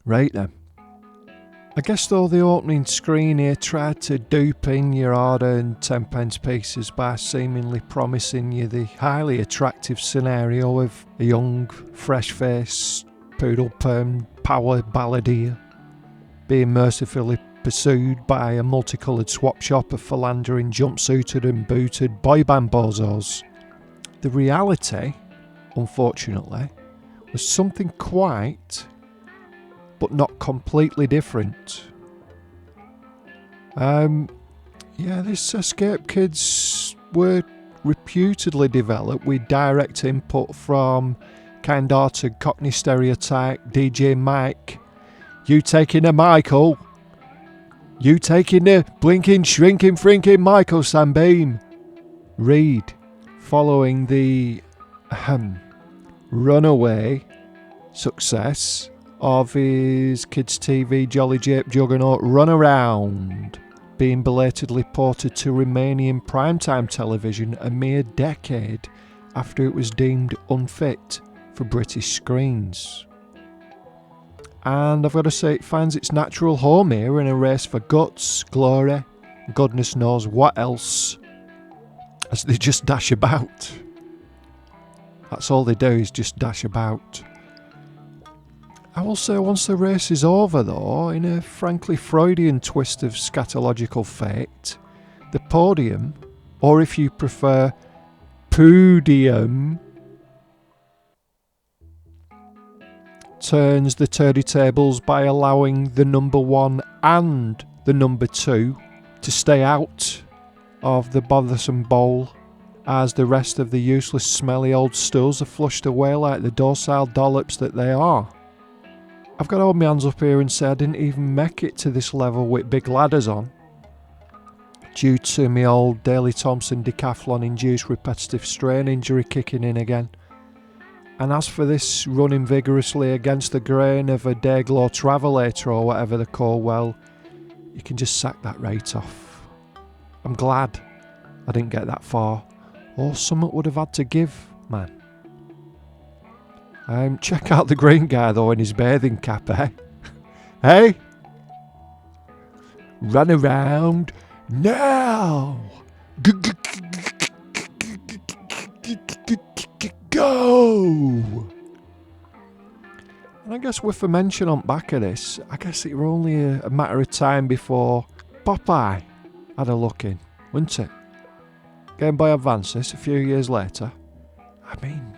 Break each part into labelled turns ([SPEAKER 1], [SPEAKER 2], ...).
[SPEAKER 1] Right then. I guess though the opening screen here tried to dupe in your hard-earned 10-pence pieces by seemingly promising you the highly attractive scenario of a young, fresh-faced, poodle-permed power balladeer being mercifully pursued by a multicoloured swap shop of philandering jumpsuited and booted boy band bozos. The reality, unfortunately, was something quite but not completely different. This Escape Kids were reputedly developed with direct input from kind-hearted Cockney stereotype DJ Mike. You taking the Michael? You taking the blinking, shrinking, frinking Michael Sambeam? Reed, following the runaway success of his kids' TV Jolly Jape juggernaut Runaround, being belatedly ported to Romanian primetime television a mere decade after it was deemed unfit for British screens. And I've got to say, it finds its natural home here in a race for guts, glory, goodness knows what else, as they just dash about. That's all they do, is just dash about. I will say, once the race is over though, in a frankly Freudian twist of scatological fate, the podium, or if you prefer, poodium, turns the turdy tables by allowing the number 1 and the number 2 to stay out of the bothersome bowl, as the rest of the useless smelly old stools are flushed away like the docile dollops that they are. I've got to hold my hands up here and say I didn't even make it to this level with big ladders on, due to my old Daley Thompson decathlon induced repetitive strain injury kicking in again. And as for this running vigorously against the grain of a Dayglow Travelator or whatever they're called, well, you can just sack that right off. I'm glad I didn't get that far, or something would have had to give, man. Check out the green guy though in his bathing cap, eh? Hey? Run around now! Go! And I guess with a mention on back of this, I guess it were only a matter of time before Popeye had a look in, wasn't it? Game Boy Advance this a few years later. I mean,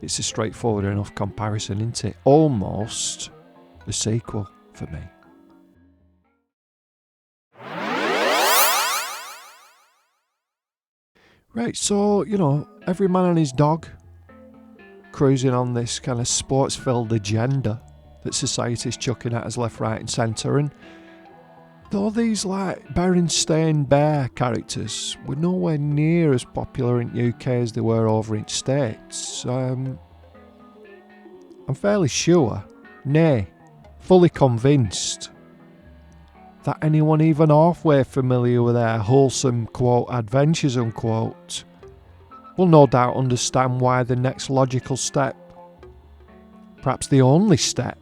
[SPEAKER 1] it's a straightforward enough comparison, isn't it? Almost the sequel for me. Right, so, every man and his dog cruising on this kind of sports-filled agenda that society's chucking at us left, right and centre. And though these Berenstain Bear characters were nowhere near as popular in UK as they were over in States, I'm fairly sure, nay, fully convinced, that anyone even halfway familiar with their wholesome, quote, adventures, unquote, will no doubt understand why the next logical step, perhaps the only step,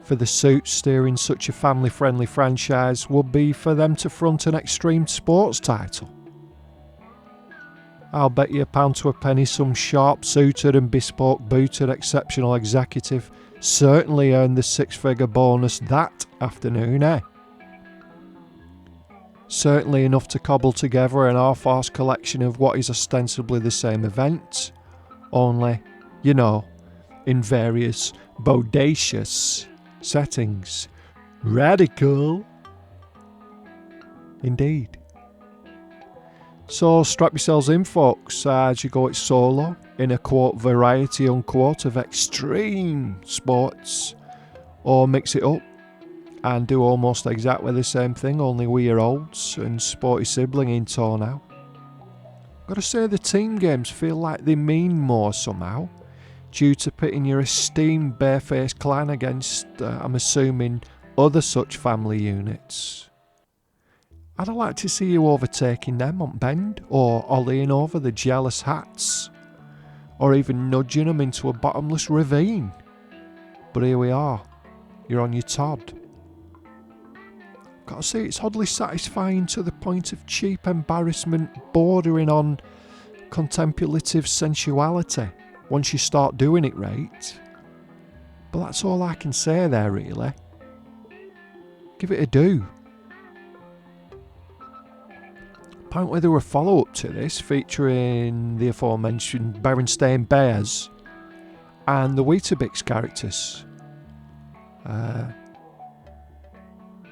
[SPEAKER 1] for the suits steering such a family-friendly franchise would be for them to front an extreme sports title. I'll bet you £1 to a penny some sharp-suited and bespoke-booted exceptional executive certainly earned the 6-figure bonus that afternoon, eh? Certainly enough to cobble together an half-arsed collection of what is ostensibly the same event, only, in various bodacious settings. Radical. Indeed. So strap yourselves in, folks, as you go it solo in a quote variety unquote of extreme sports, or mix it up and do almost exactly the same thing, only with your olds and sporty sibling in tow now. Gotta say, the team games feel like they mean more somehow, due to pitting your esteemed barefaced clan against, I'm assuming, other such family units. I'd like to see you overtaking them on bend, or ollieing over the jealous hats, or even nudging them into a bottomless ravine. But here we are, you're on your Todd. Gotta say, it's oddly satisfying to the point of cheap embarrassment bordering on contemplative sensuality once you start doing it right. But that's all I can say there, really. Give it a do. Apparently there were a follow-up to this featuring the aforementioned Berenstain Bears and the Weetabix characters.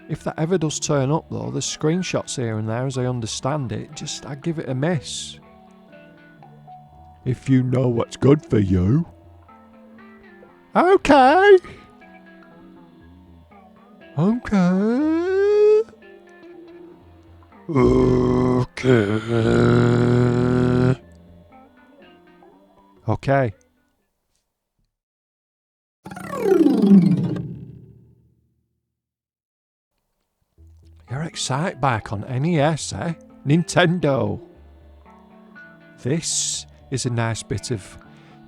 [SPEAKER 1] If that ever does turn up though, there's screenshots here and there as I understand it, I'd give it a miss. If you know what's good for you. Okay. Okay. Okay. Your Excitebike on NES, eh? Nintendo. This is a nice bit of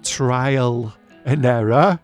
[SPEAKER 1] trial and error.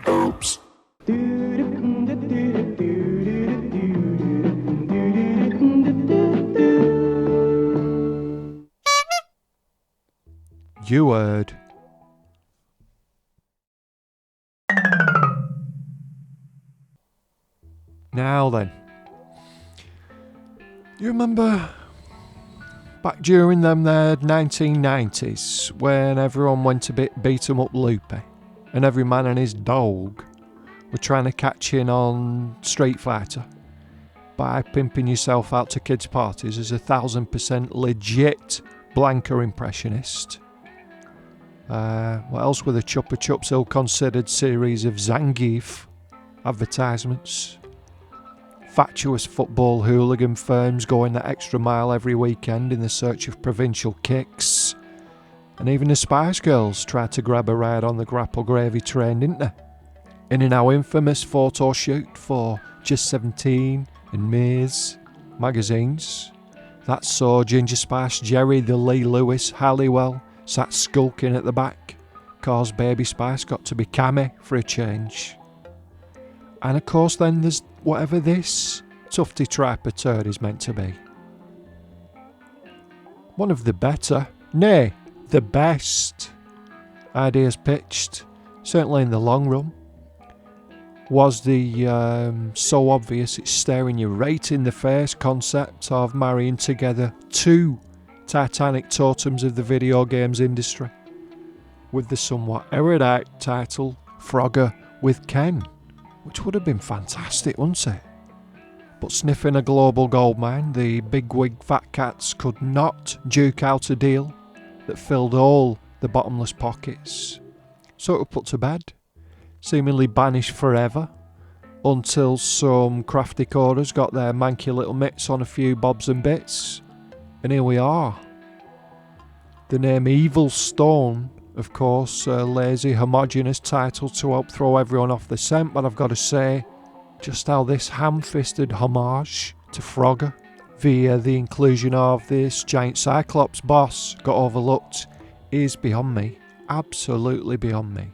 [SPEAKER 1] Oops. You heard. Now then, you remember back during them there 1990s when everyone went a bit beat 'em up loopy and every man and his dog were trying to catch in on Street Fighter by pimping yourself out to kids' parties as a 1000% legit Blanca impressionist? What else were the Chupa Chups ill-considered series of Zangief advertisements? Fatuous football hooligan firms going that extra mile every weekend in the search of provincial kicks. And even the Spice Girls tried to grab a ride on the grapple gravy train, didn't they? In a now infamous photo shoot for Just 17 and Maze magazines. That saw Ginger Spice Jerry the Lee Lewis Halliwell sat skulking at the back, cause Baby Spice got to be Cammy for a change. And of course then there's whatever this tufty triper turd is meant to be. One of the better, nay, the best ideas pitched, certainly in the long run, was the so obvious it's staring you right in the face concept of marrying together two titanic totems of the video games industry, with the somewhat erudite title Frogger with Ken, which would have been fantastic, wouldn't it? But sniffing a global goldmine, the bigwig fat cats could not duke out a deal that filled all the bottomless pockets. So it was put to bed, seemingly banished forever, until some crafty coders got their manky little mitts on a few bobs and bits, and here we are. The name Evil Stone Of course, a lazy, homogenous title to help throw everyone off the scent, but I've got to say, just how this ham-fisted homage to Frogger via the inclusion of this giant Cyclops boss got overlooked is beyond me. Absolutely beyond me.